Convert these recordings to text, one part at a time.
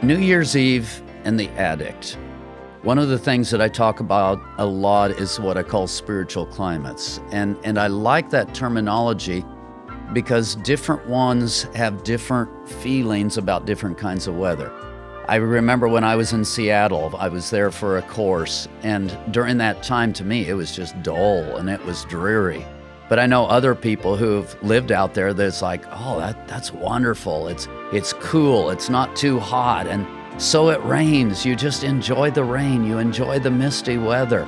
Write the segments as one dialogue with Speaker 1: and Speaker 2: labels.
Speaker 1: New Year's Eve and the addict. One of the things that I talk about a lot is what I call spiritual climates. And I like that terminology because different ones have different feelings about different kinds of weather. I remember when I was in Seattle, I was there for a course, and during that time to me, it was just dull and it was dreary. But I know other people who've lived out there that's like, oh, that's wonderful. It's cool. It's not too hot. And so it rains. You just enjoy the rain. You enjoy the misty weather.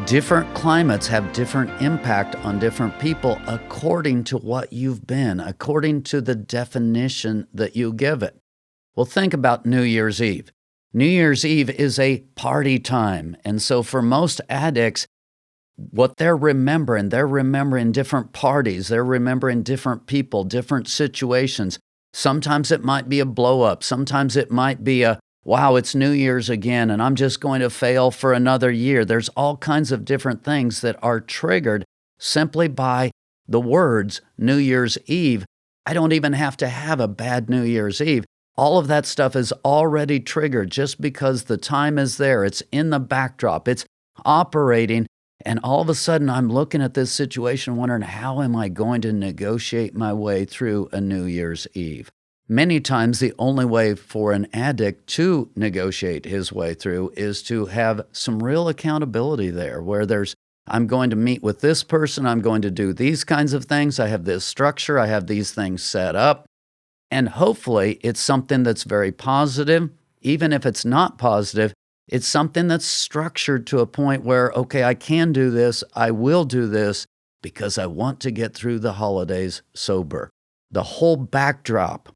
Speaker 1: Different climates have different impact on different people according to what you've been, according to the definition that you give it. Well, think about New Year's Eve. New Year's Eve is a party time. And so for most addicts, what they're remembering different parties, they're remembering different people, different situations. Sometimes it might be a blow up. Sometimes it might be a, wow, it's New Year's again, and I'm just going to fail for another year. There's all kinds of different things that are triggered simply by the words New Year's Eve. I don't even have to have a bad New Year's Eve. All of that stuff is already triggered just because the time is there. It's in the backdrop. It's operating. And all of a sudden, I'm looking at this situation wondering, how am I going to negotiate my way through a New Year's Eve? Many times, the only way for an addict to negotiate his way through is to have some real accountability there, where I'm going to meet with this person, I'm going to do these kinds of things, I have this structure, I have these things set up. And hopefully, it's something that's very positive. Even if it's not positive, it's something that's structured to a point where, okay, I can do this, I will do this, because I want to get through the holidays sober. The whole backdrop,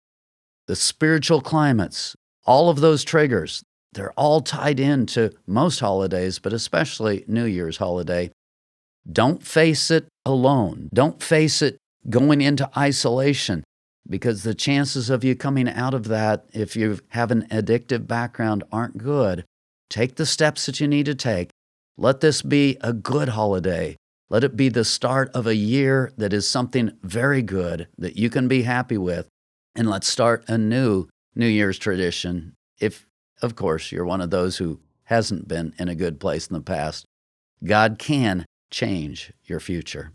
Speaker 1: the spiritual climates, all of those triggers, they're all tied into most holidays, but especially New Year's holiday. Don't face it alone. Don't face it going into isolation, because the chances of you coming out of that, if you have an addictive background, aren't good. Take the steps that you need to take. Let this be a good holiday. Let it be the start of a year that is something very good that you can be happy with. And let's start a new New Year's tradition. If, of course, you're one of those who hasn't been in a good place in the past, God can change your future.